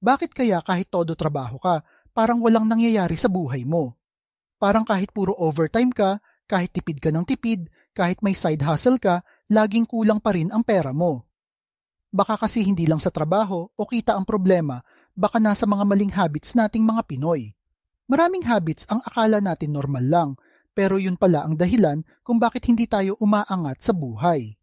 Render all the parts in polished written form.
Bakit kaya kahit todo trabaho ka, parang walang nangyayari sa buhay mo? Parang kahit puro overtime ka, kahit tipid ka ng tipid, kahit may side hustle ka, laging kulang pa rin ang pera mo. Baka kasi hindi lang sa trabaho o kita ang problema, baka nasa mga maling habits nating mga Pinoy. Maraming habits ang akala natin normal lang, pero yun pala ang dahilan kung bakit hindi tayo umaangat sa buhay.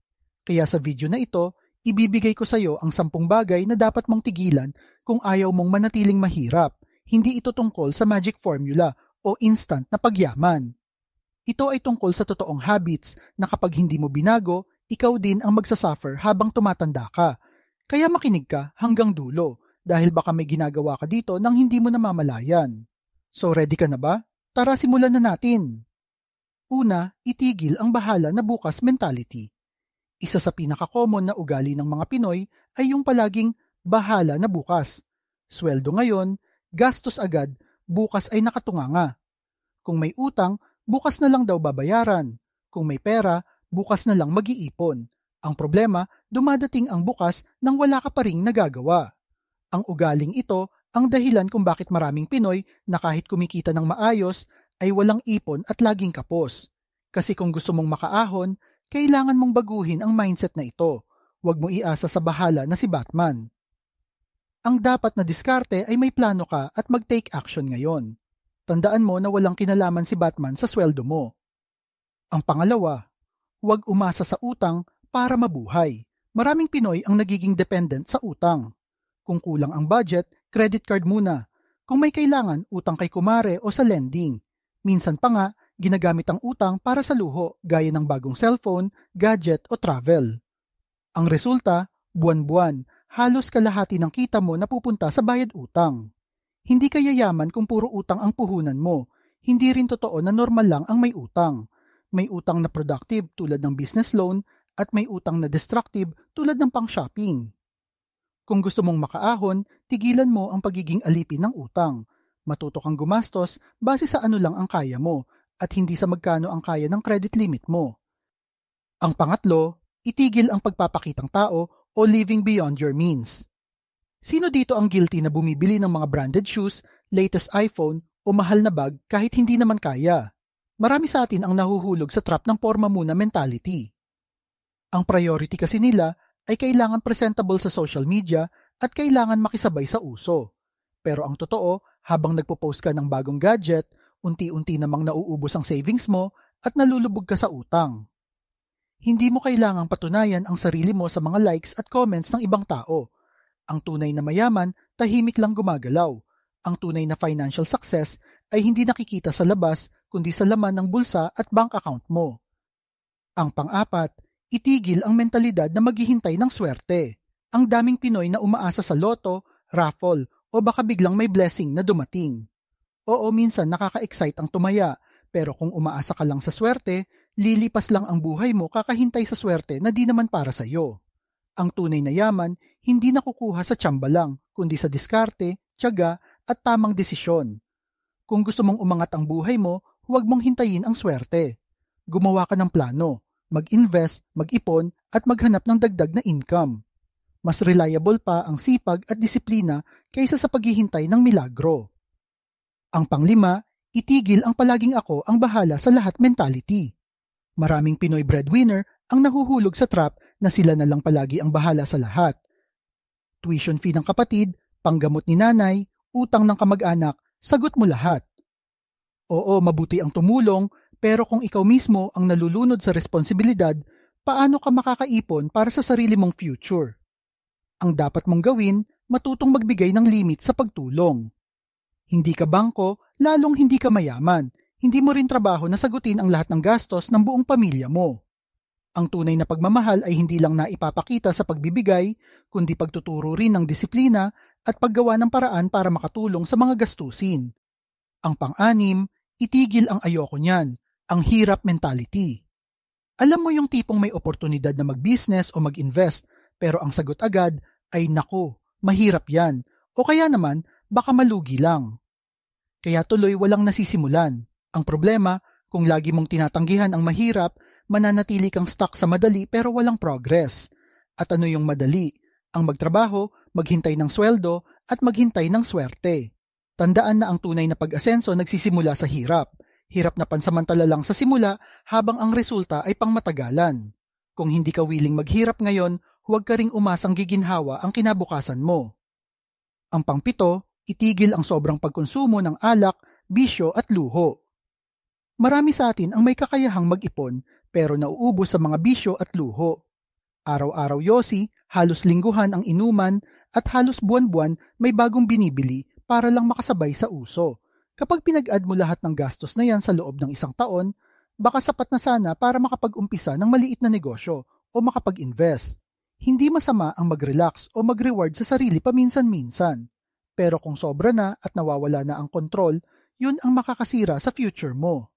Kaya sa video na ito, ibibigay ko sa iyo ang 10 bagay na dapat mong tigilan kung ayaw mong manatiling mahirap. Hindi ito tungkol sa magic formula o instant na pagyaman. Ito ay tungkol sa totoong habits na kapag hindi mo binago, ikaw din ang magsasuffer habang tumatanda ka. Kaya makinig ka hanggang dulo dahil baka may ginagawa ka dito nang hindi mo namamalayan. So ready ka na ba? Tara simulan na natin. Una, itigil ang bahala na bukas mentality. Isa sa pinaka-common na ugali ng mga Pinoy ay yung palaging bahala na bukas. Sweldo ngayon, gastos agad, bukas ay nakatunganga. Kung may utang, bukas na lang daw babayaran. Kung may pera, bukas na lang mag-iipon. Ang problema, dumadating ang bukas nang wala ka pa ring nagagawa. Ang ugaling ito ang dahilan kung bakit maraming Pinoy na kahit kumikita ng maayos ay walang ipon at laging kapos. Kasi kung gusto mong makaahon, kailangan mong baguhin ang mindset na ito. Huwag mo iasa sa bahala na si Batman. Ang dapat na diskarte ay may plano ka at mag-take action ngayon. Tandaan mo na walang kinalaman si Batman sa sweldo mo. Ang pangalawa, huwag umasa sa utang para mabuhay. Maraming Pinoy ang nagiging dependent sa utang. Kung kulang ang budget, credit card muna. Kung may kailangan, utang kay kumare o sa lending. Minsan pa nga, ginagamit ang utang para sa luho gaya ng bagong cellphone, gadget o travel. Ang resulta, buwan-buwan, halos kalahati ng kita mo napupunta sa bayad utang. Hindi ka yayaman kung puro utang ang puhunan mo. Hindi rin totoo na normal lang ang may utang. May utang na productive tulad ng business loan at may utang na destructive tulad ng pang-shopping. Kung gusto mong makaahon, tigilan mo ang pagiging alipin ng utang. Matuto kang gumastos base sa ano lang ang kaya mo at hindi sa magkano ang kaya ng credit limit mo. Ang pangatlo, itigil ang pagpapakitang tao o living beyond your means. Sino dito ang guilty na bumibili ng mga branded shoes, latest iPhone o mahal na bag kahit hindi naman kaya? Marami sa atin ang nahuhulog sa trap ng porma muna mentality. Ang priority kasi nila ay kailangan presentable sa social media at kailangan makisabay sa uso. Pero ang totoo, habang nagpo-post ka ng bagong gadget, unti-unti namang nauubos ang savings mo at nalulubog ka sa utang. Hindi mo kailangang patunayan ang sarili mo sa mga likes at comments ng ibang tao. Ang tunay na mayaman, tahimik lang gumagalaw. Ang tunay na financial success ay hindi nakikita sa labas kundi sa laman ng bulsa at bank account mo. Ang pang-apat, itigil ang mentalidad na maghihintay ng swerte. Ang daming Pinoy na umaasa sa loto, raffle o baka biglang may blessing na dumating. Oo, minsan nakaka-excite ang tumaya, pero kung umaasa ka lang sa swerte, lilipas lang ang buhay mo kakahintay sa swerte na di naman para sa iyo. Ang tunay na yaman, hindi nakukuha sa tsamba lang, kundi sa diskarte, tiyaga at tamang desisyon. Kung gusto mong umangat ang buhay mo, huwag mong hintayin ang swerte. Gumawa ka ng plano, mag-invest, mag-ipon at maghanap ng dagdag na income. Mas reliable pa ang sipag at disiplina kaysa sa paghihintay ng milagro. Ang panglima, itigil ang palaging ako ang bahala sa lahat mentality. Maraming Pinoy breadwinner ang nahuhulog sa trap na sila na lang palagi ang bahala sa lahat. Tuition fee ng kapatid, panggamot ni nanay, utang ng kamag-anak, sagot mo lahat. Oo, mabuti ang tumulong, pero kung ikaw mismo ang nalulunod sa responsibilidad, paano ka makakaipon para sa sarili mong future? Ang dapat mong gawin, matutong magbigay ng limit sa pagtulong. Hindi ka bangko, lalong hindi ka mayaman. Hindi mo rin trabaho na sagutin ang lahat ng gastos ng buong pamilya mo. Ang tunay na pagmamahal ay hindi lang naipapakita sa pagbibigay, kundi pagtuturo rin ng disiplina at paggawa ng paraan para makatulong sa mga gastusin. Ang pang-anim, itigil ang ayoko niyan, ang hirap mentality. Alam mo yung tipong may oportunidad na mag-business o mag-invest, pero ang sagot agad ay nako, mahirap yan, o kaya naman baka malugi lang. Kaya tuloy walang nasisimulan. Ang problema, kung lagi mong tinatanggihan ang mahirap, mananatili kang stuck sa madali pero walang progress. At ano yung madali? Ang magtrabaho, maghintay ng sweldo, at maghintay ng swerte. Tandaan na ang tunay na pag-asenso nagsisimula sa hirap. Hirap na pansamantala lang sa simula habang ang resulta ay pangmatagalan. Kung hindi ka willing maghirap ngayon, huwag ka ring umasang giginhawa ang kinabukasan mo. Ang pangpito, itigil ang sobrang pagkonsumo ng alak, bisyo at luho. Marami sa atin ang may kakayahang mag-ipon pero nauubos sa mga bisyo at luho. Araw-araw yosi, halos lingguhan ang inuman at halos buwan-buwan may bagong binibili para lang makasabay sa uso. Kapag pinag-add mo lahat ng gastos na yan sa loob ng isang taon, baka sapat na sana para makapag-umpisa ng maliit na negosyo o makapag-invest. Hindi masama ang mag-relax o mag-reward sa sarili paminsan-minsan. Pero kung sobra na at nawawala na ang kontrol, yun ang makakasira sa future mo.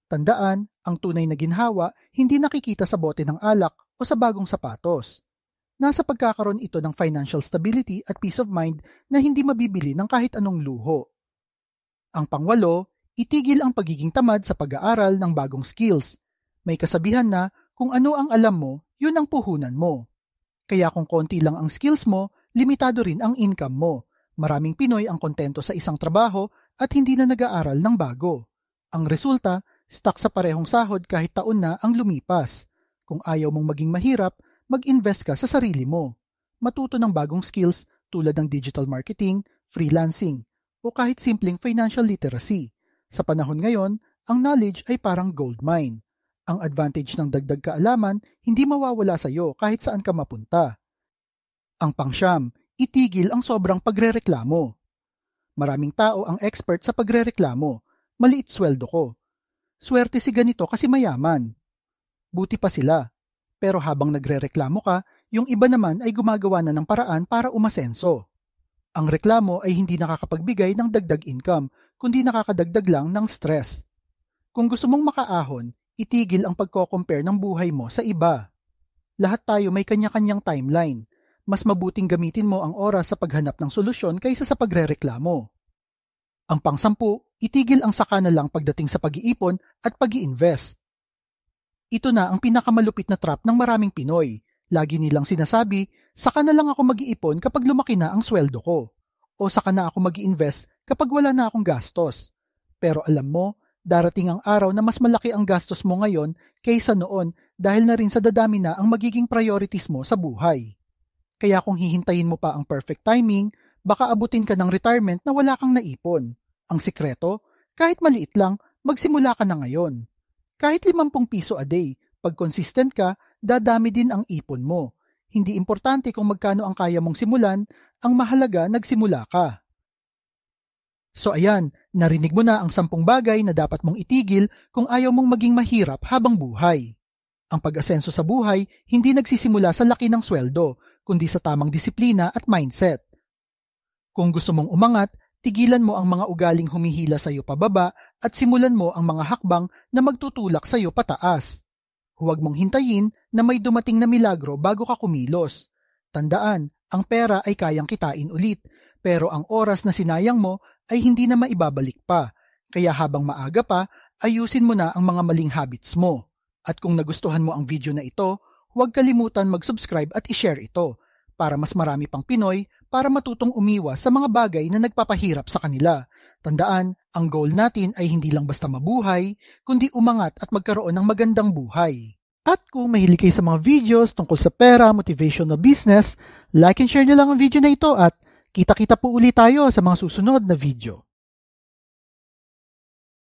Tandaan, ang tunay na ginhawa hindi nakikita sa bote ng alak o sa bagong sapatos. Nasa pagkakaroon ito ng financial stability at peace of mind na hindi mabibili ng kahit anong luho. Ang pangwalo, itigil ang pagiging tamad sa pag-aaral ng bagong skills. May kasabihan na kung ano ang alam mo, yun ang puhunan mo. Kaya kung konti lang ang skills mo, limitado rin ang income mo. Maraming Pinoy ang kontento sa isang trabaho at hindi na nag-aaral ng bago. Ang resulta, stuck sa parehong sahod kahit taon na ang lumipas. Kung ayaw mong maging mahirap, mag-invest ka sa sarili mo. Matuto ng bagong skills tulad ng digital marketing, freelancing, o kahit simpleng financial literacy. Sa panahon ngayon, ang knowledge ay parang gold mine. Ang advantage ng dagdag kaalaman hindi mawawala sa iyo kahit saan ka mapunta. Ang pangsyam, itigil ang sobrang pagrereklamo. Maraming tao ang expert sa pagrereklamo. Maliit sweldo ko. Swerte si ganito kasi mayaman. Buti pa sila. Pero habang nagrereklamo ka, yung iba naman ay gumagawa na ng paraan para umasenso. Ang reklamo ay hindi nakakapagbigay ng dagdag income, kundi nakakadagdag lang ng stress. Kung gusto mong makaahon, itigil ang pagko-compare ng buhay mo sa iba. Lahat tayo may kanya-kanyang timeline. Mas mabuting gamitin mo ang oras sa paghanap ng solusyon kaysa sa pagrereklamo. Ang pangsampu, itigil ang saka na lang pagdating sa pag-iipon at pag-i-invest. Ito na ang pinakamalupit na trap ng maraming Pinoy. Lagi nilang sinasabi, saka na lang ako mag-iipon kapag lumaki na ang sweldo ko. O saka na ako mag-i-invest kapag wala na akong gastos. Pero alam mo, darating ang araw na mas malaki ang gastos mo ngayon kaysa noon dahil na rin sa dadami na ang magiging priorities mo sa buhay. Kaya kung hihintayin mo pa ang perfect timing, baka abutin ka ng retirement na wala kang naipon. Ang sikreto, kahit maliit lang, magsimula ka na ngayon. Kahit 50 piso a day, pag consistent ka, dadami din ang ipon mo. Hindi importante kung magkano ang kaya mong simulan, ang mahalaga nagsimula ka. So ayan, narinig mo na ang 10 bagay na dapat mong itigil kung ayaw mong maging mahirap habang buhay. Ang pag-asenso sa buhay hindi nagsisimula sa laki ng sweldo, kundi sa tamang disiplina at mindset. Kung gusto mong umangat, tigilan mo ang mga ugaling humihila sa iyo pababa at simulan mo ang mga hakbang na magtutulak sa iyo pataas. Huwag mong hintayin na may dumating na milagro bago ka kumilos. Tandaan, ang pera ay kayang kitain ulit, pero ang oras na sinayang mo ay hindi na maibabalik pa. Kaya habang maaga pa, ayusin mo na ang mga maling habits mo. At kung nagustuhan mo ang video na ito, huwag kalimutan mag-subscribe at i-share ito para mas marami pang Pinoy para matutong umiwas sa mga bagay na nagpapahirap sa kanila. Tandaan, ang goal natin ay hindi lang basta mabuhay, kundi umangat at magkaroon ng magandang buhay. At kung mahilig kayo sa mga videos tungkol sa pera, motivational business, like and share nyo lang ang video na ito at kita-kita po ulit tayo sa mga susunod na video.